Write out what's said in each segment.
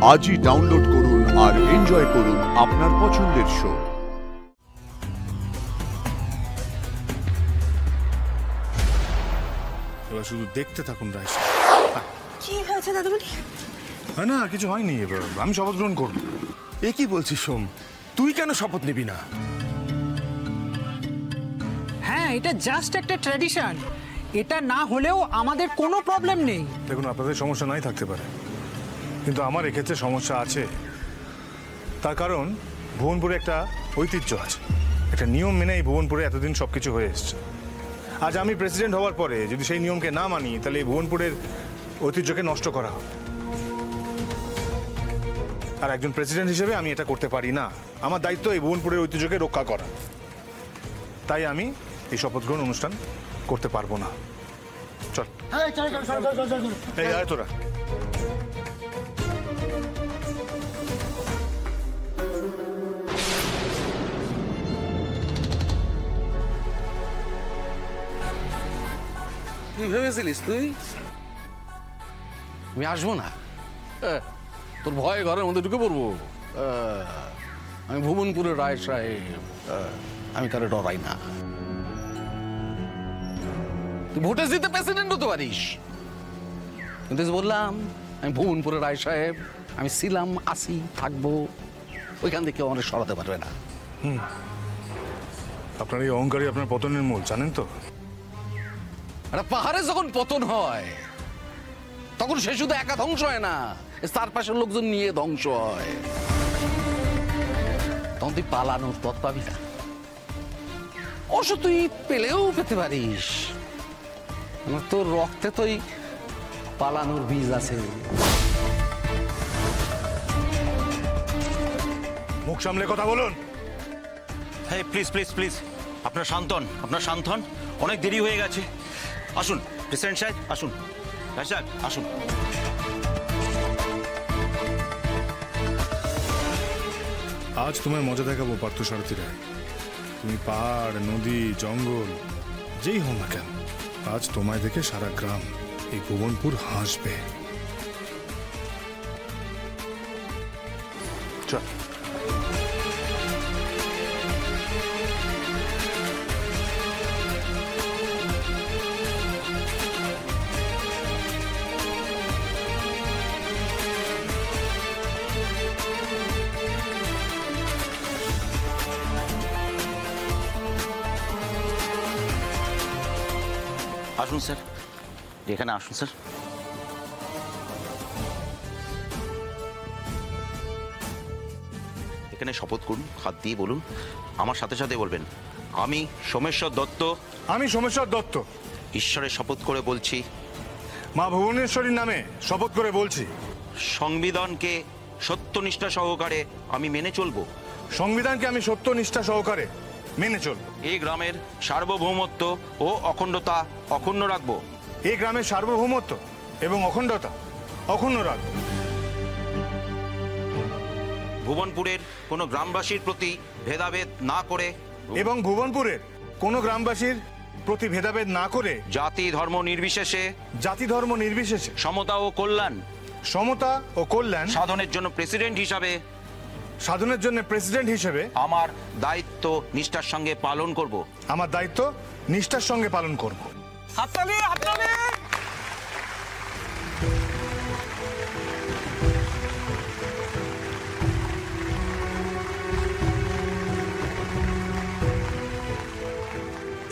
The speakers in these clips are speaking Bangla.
আজই ডাউনলোড করুন আর এনজয় করুন আপনার পছন্দের শো। এবার শুধু দেখতে থাকুন রাইস। কি হয়েছে দাদুমণি? না কিছু হয়নি, এবার আমি শপথ গ্রহণ করব। এ কি বলছিস সোম, তুই কেন শপথ নিবি না? হ্যাঁ, এটা জাস্ট একটা ট্র্যাডিশন। এটা না হলেও আমাদের কোনো প্রবলেম নেই। দেখুন, আপনাদের সমস্যা নাই থাকতে পারে, কিন্তু আমার এক্ষেত্রে সমস্যা আছে। তার কারণ ভুবনপুরে একটা ঐতিহ্য আছে, একটা নিয়ম মেনে এই ভুবনপুরে এতদিন সবকিছু হয়ে এসছে। আজ আমি প্রেসিডেন্ট হওয়ার পরে যদি সেই নিয়মকে না মানি, তাহলে এই ভুবনপুরের ঐতিহ্যকে নষ্ট করা হবে। আর একজন প্রেসিডেন্ট হিসেবে আমি এটা করতে পারি না। আমার দায়িত্ব এই ভুবনপুরের ঐতিহ্যকে রক্ষা করা। তাই আমি এই শপথ গ্রহণ অনুষ্ঠান করতে পারবো না। চল এই আয় তোরা। তুই ভেবেছিলিস আমি আসবো না? তোর ভয়ে ঘরের মধ্যে ঢুকে পড়বো? আমি ভুবনপুরের রায় সাহেব, আমি তারে ডরাই না। তুই ভোটে জিতে প্রেসিডেন্ট হতে পারিস, কিন্তু বললাম আমি ভুবনপুরের রায় সাহেব, আমি ছিলাম, আসি, থাকবো, ওইখান থেকে অনেক সরাতে পারবে না। আপনার এই অহংকারই আপনার পতনের মূল, জানেন তো? একটা পাহাড়ে যখন পতন হয় তখন সে শুধু একা ধ্বংস হয় না, চারপাশের লোকজন নিয়ে ধ্বংস হয়। তখন তুই পালানোর পথ পাবি না। অবশ্য তুই পেলেও পেতে পারিস, তোর রক্তে তো পালানোর বীজ আছে। মুখ সামলে কথা বলুন। হ্যাঁ, প্লিজ প্লিজ প্লিজ, আপনার শান্ত হন। অনেক দেরি হয়ে গেছে। আসুন প্রেসিডেন্ট সাহেব, আসুন সাহেব, আসুন। আজ তোমায় মজা দেখাবো পার্থসারথী রায়। তুমি পাহাড়, নদী, জঙ্গল যেই হও না কেন, আজ তোমায় দেখে সারা গ্রাম, এই ভুবনপুর হাসবে। চল। আসুন স্যার, এখানে আসুন স্যার। এখানে শপথ করুন, হাত দিয়ে বলুন, আমার সাথে সাথে বলবেন, আমি সোমেশ্বর দত্ত। আমি সোমেশ্বর দত্ত ঈশ্বরের শপথ করে বলছি, মা ভুবনেশ্বরীর নামে শপথ করে বলছি, সংবিধানকে সত্যনিষ্ঠা সহকারে আমি মেনে চলব। সংবিধানকে আমি সত্যনিষ্ঠা সহকারে মেনে চলব। এই গ্রামের সার্বভৌমত্ব ও অখণ্ডতা অক্ষুণ্ণ রাখবো। এই গ্রামের সার্বভৌমত্ব এবং অখণ্ডতা অক্ষুণ্ণ রাখব। ভুবনপুরের কোনো গ্রামবাসীর প্রতি ভেদাভেদ না করে এবং ভুবনপুরের কোনো গ্রামবাসীর প্রতি ভেদাভেদ না করে জাতি ধর্ম নির্বিশেষে সমতা ও কল্যাণ সাধনের জন্য প্রেসিডেন্ট হিসেবে আমার দায়িত্ব নিষ্ঠার সঙ্গে পালন করব। হাততালি, হাততালি।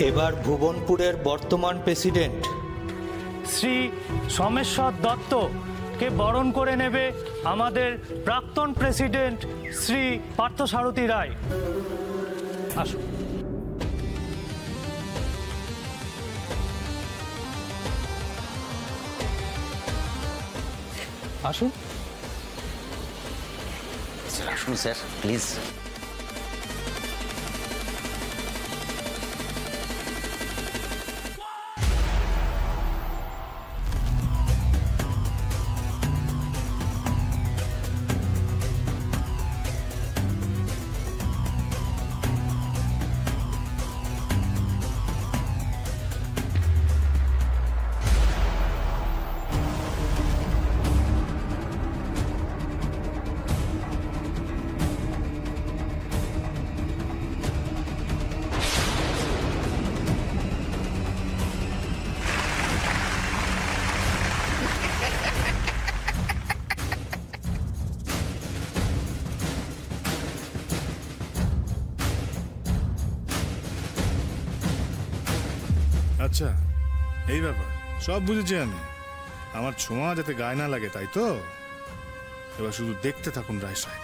এবার ভুবনপুরের বর্তমান প্রেসিডেন্ট শ্রী সোমেশ্বর দত্তকে বরণ করে নেবে আমাদের প্রাক্তন প্রেসিডেন্ট শ্রী পার্থসারথী রায়। আসুন। আসুন আসুন স্যার, প্লিজ। আচ্ছা, এই ব্যাপার, সব বুঝেছি আমি। আমার ছোঁয়া যাতে গায়ে না লাগে, তাই তো? এবার শুধু দেখতে থাকুন রায় সাহেব।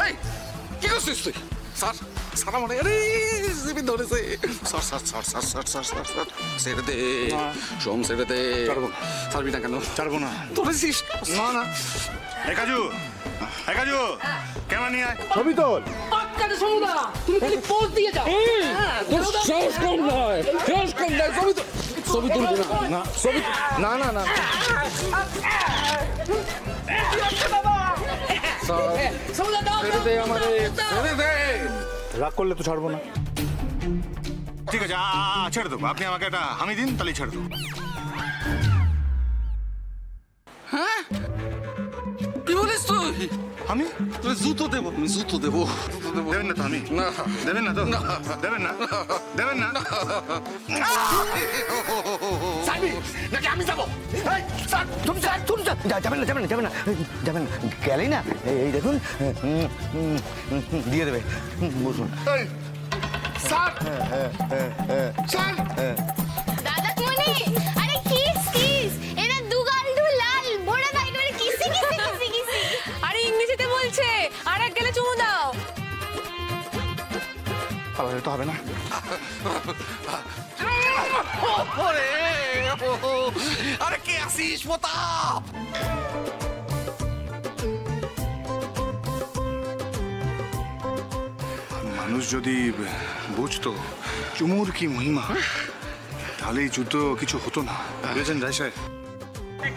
এই, কি করছিস তুই? স্যার, স্যার আমার আরে জিবি ধরেছে। Sir sir sir sir sir sir sir sir ছেড়ে দে, সোম ছেড়ে দে। ছাড়বি না কেন? ছাড়বো না। ধরেছিস? না না। একাজু, একাজু, ক্যামেরা নিয়ে আয়। ছবি তোল। তুমি খালি পোজ দিয়ে যাও। সাহস কম নয়, সাহস কম নয়। ছবি তুলবি না। না ছবি না না না। ছেড়ে দে আমারে, ছেড়ে দে। রাগ করলে তো ছাড়বো না। ঠিক আছে, ছেড়ে দেবো। আপনি আমাকে একটা হামি দিন, তাহলেই ছেড়ে দেবো। হ্যাঁ, কি বলিস তুই? আমি তুই জুতো দেবো, আমি জুতো দেবো। দেবেন না তো? আমি না, দেবেন না তো? দেবেন না? দেবেন না? নাকি আমি যাবো? যাবেন না, যাবেন না, যাবেন না, যাবেন না, গেলেই না এই দেখুন দিয়ে দেবে। বসুন। স্যার, স্যার, দাদামণি, আরে কিস কিস, এরা দুগাল দু লাল মোড়া ভাই করে কিসি কিসি কিসি কিসি। আরে ইংরেজিতে বলছে, আর এক গেলে চুমু দাও। তাহলে তো হবে না। ওরে, আরে কে আসিস প্রতাপ? মানুষ যদি বুঝতো চুমুর কি মহিমা, তাহলে এই যুদ্ধ কিছু হতো না। বুঝেছেন রায় সাহেব?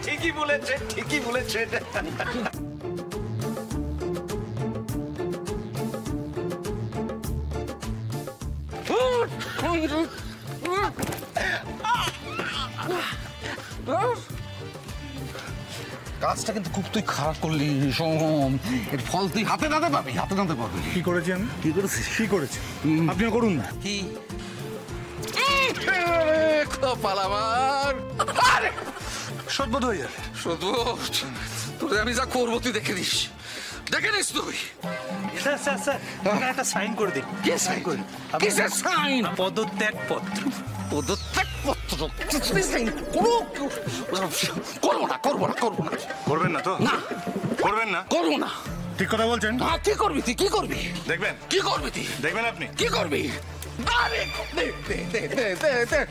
ঠিকই বলেছে, ঠিকই বলেছে। কাজটা কিন্তু খুব তুই খারাপ করলি সোম। এর ফল তুই হাতে নাতে পাবি, হাতে নাতে পাবি। কি করেছি আমি? কি করেছিস? কি করেছি? আপনিও করুন না। কি? কপাল আমার। আরে সদবোধ হয়ে যাবে। সদবোধ, তোরে আমি যা করবো তুই দেখে নিস, দেখে নিস তুই। স্যার স্যার স্যার, একটা সাইন করে দিন। কে সাইন করবি? কিসের সাইন? পদত্যাগ পত্র। পদত্যাগ পত্র? তুই সাইন করবো? করবো না, করবো না, করবো না। করবেন না তো? না, করবেন না? করবো না। ঠিক কথা বলছেন। হ্যাঁ, কি করবি তুই? কি করবি? দেখবেন? কি করবি তুই? দেখবেন আপনি? কি করবি? আরে দে দে দে দে দে।